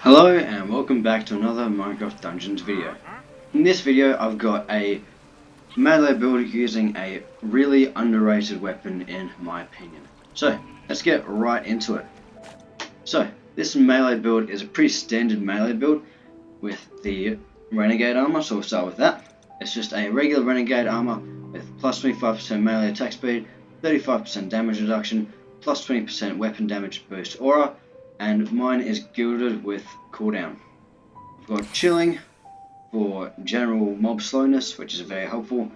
Hello and welcome back to another Minecraft Dungeons video. In this video I've got a melee build using a really underrated weapon in my opinion. So let's get right into it. So this melee build is a pretty standard melee build with the Renegade armor, so we'll start with that. It's just a regular Renegade armor with plus 25% melee attack speed, 35% damage reduction, plus 20% weapon damage boost aura, and mine is gilded with cooldown. We've got chilling for general mob slowness, which is very helpful,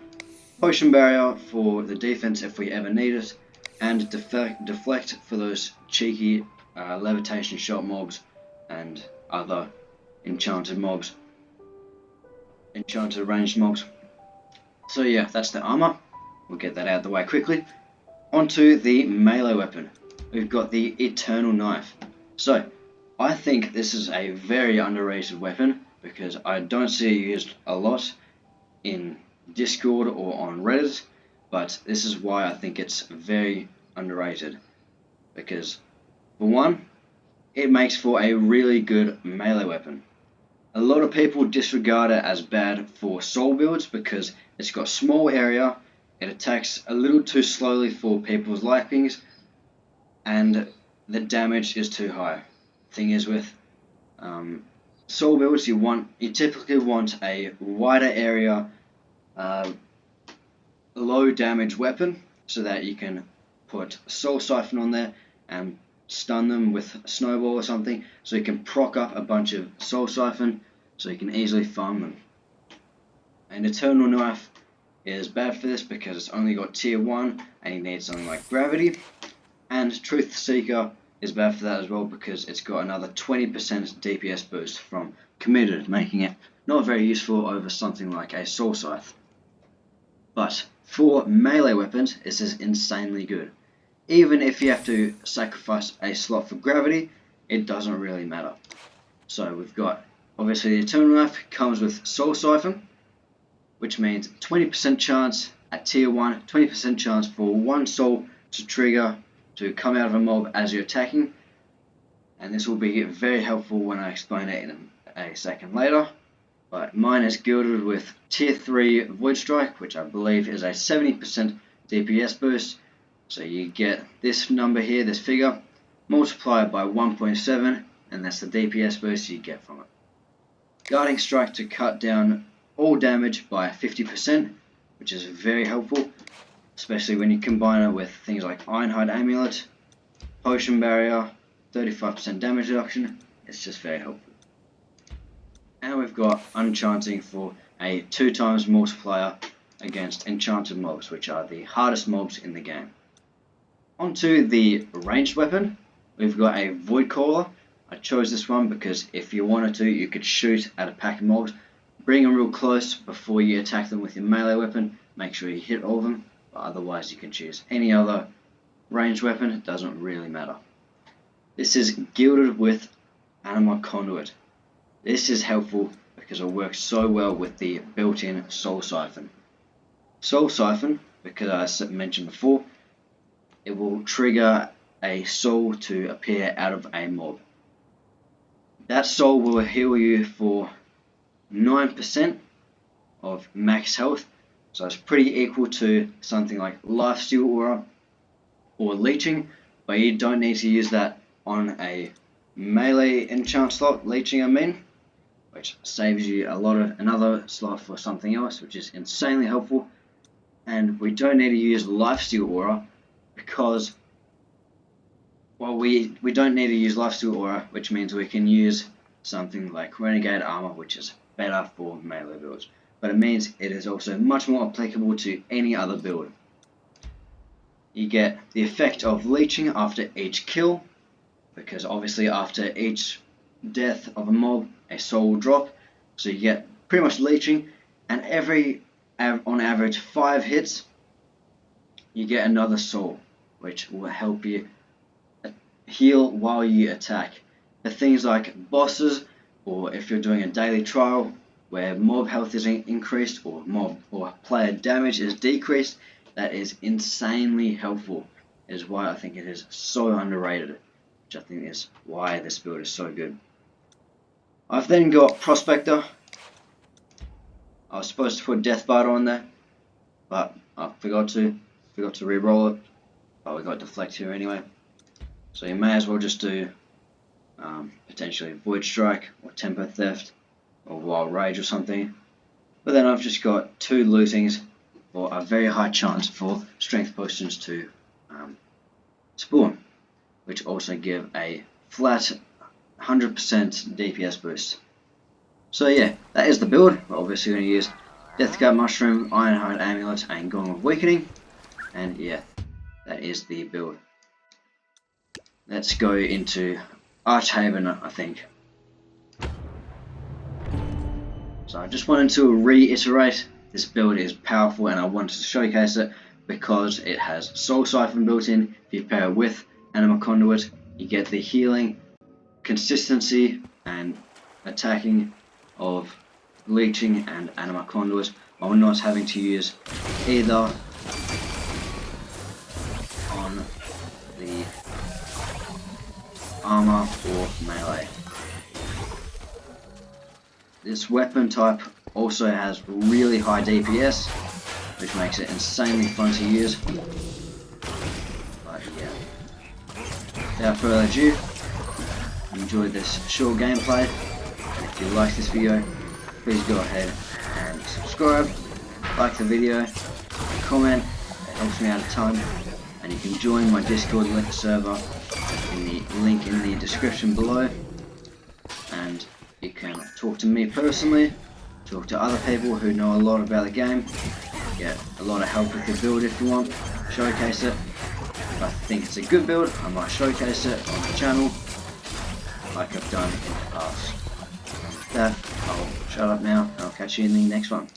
potion barrier for the defense if we ever need it, and deflect for those cheeky levitation shot mobs and other enchanted ranged mobs. So yeah, that's the armor. We'll get that out of the way quickly. Onto the melee weapon. We've got the Eternal Knife. So I think this is a very underrated weapon because I don't see it used a lot in Discord or on Reddit, but this is why I think it's very underrated. Because for one, it makes for a really good melee weapon. A lot of people disregard it as bad for soul builds because it's got small area, it attacks a little too slowly for people's likings, and the damage is too high. Thing is with soul builds, you typically want a wider area, low damage weapon, so that you can put Soul Siphon on there and stun them with Snowball or something, so you can proc up a bunch of Soul Siphon, so you can easily farm them. And Eternal Knife is bad for this because it's only got tier 1 and you need something like Gravity. And Truth Seeker is bad for that as well because it's got another 20% DPS boost from Committed, making it not very useful over something like a Soul Scythe. But for melee weapons, this is insanely good. Even if you have to sacrifice a slot for Gravity, it doesn't really matter. So we've got, obviously the Eternal Knife comes with Soul Siphon, which means 20% chance at tier 1, 20% chance for one soul to trigger to come out of a mob as you're attacking, and this will be very helpful when I explain it in a second later. But mine is gilded with tier 3 Void Strike, which I believe is a 70% DPS boost. So you get this number here, this figure, multiply it by 1.7, and that's the DPS boost you get from it. Guarding Strike to cut down all damage by 50%, which is very helpful, especially when you combine it with things like Ironhide Amulet, Potion Barrier, 35% damage reduction. It's just very helpful. And we've got Unchanting for a 2x multiplier against enchanted mobs, which are the hardest mobs in the game. Onto the ranged weapon, we've got a Void Caller. I chose this one because if you wanted to, you could shoot at a pack of mobs, bring them real close before you attack them with your melee weapon, make sure you hit all of them. Otherwise you can choose any other ranged weapon, it doesn't really matter. This is gilded with Anima Conduit. This is helpful because it works so well with the built-in Soul Siphon. Soul Siphon, because I mentioned before, it will trigger a soul to appear out of a mob. That soul will heal you for 9% of max health. So it's pretty equal to something like Lifesteal Aura or Leeching, but you don't need to use that on a melee enchant slot, Leeching I mean, which saves you another slot for something else, which is insanely helpful. And we don't need to use Lifesteal Aura because, well, we don't need to use Lifesteal Aura, which means we can use something like Renegade Armor, which is better for melee builds. But it means it is also much more applicable to any other build. You get the effect of leeching after each kill, because obviously after each death of a mob, a soul will drop, so you get pretty much leeching, and on average 5 hits, you get another soul, which will help you heal while you attack. For things like bosses, or if you're doing a daily trial, where mob health is increased or player damage is decreased, that is insanely helpful. Is why I think it is so underrated, which I think is why this build is so good. I've then got Prospector. I was supposed to put Death Barter on there, but I forgot to re-roll it. But we got Deflect here anyway, so you may as well just do potentially Void Strike or Temper Theft or Wild Rage or something. But then I've just got 2 lootings for a very high chance for Strength Potions to spawn, which also give a flat 100% DPS boost. So yeah, that is the build. We're obviously going to use Deathcap Mushroom, Ironhide Amulet, and Gong of Awakening. And yeah, that is the build. Let's go into Archhaven, I think. So I just wanted to reiterate, this build is powerful and I wanted to showcase it because it has Soul Siphon built in. If you pair it with Anima Conduit, you get the healing, consistency, and attacking of Leeching and Anima Conduit while not having to use either on the armor or melee. This weapon type also has really high DPS, which makes it insanely fun to use. But yeah, without further ado, enjoy this short gameplay. And if you like this video, please go ahead and subscribe, like the video, comment, it helps me out a ton. And you can join my Discord server in the link in the description below. And you can talk to me personally, talk to other people who know a lot about the game, get a lot of help with the build if you want, showcase it. If I think it's a good build, I might showcase it on the channel, like I've done in the past. With that, I'll shut up now, and I'll catch you in the next one.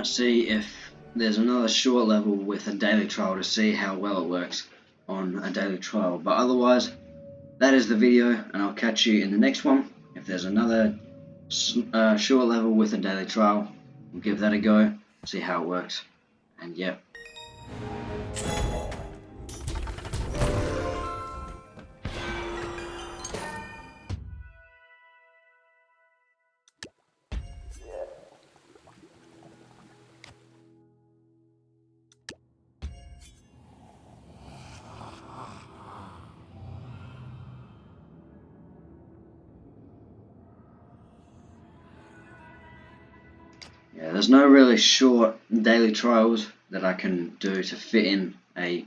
might see if there's another short level with a daily trial to see how well it works on a daily trial. But otherwise, that is the video, and I'll catch you in the next one. If there's another short level with a daily trial, we'll give that a go, see how it works, and yeah. Yeah, there's no really short daily trials that I can do to fit in a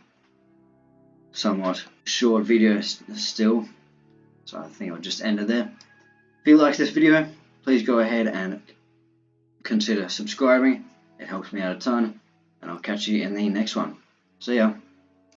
somewhat short video still, so I think I'll just end it there. If you like this video, please go ahead and consider subscribing. It helps me out a ton, and I'll catch you in the next one. See ya.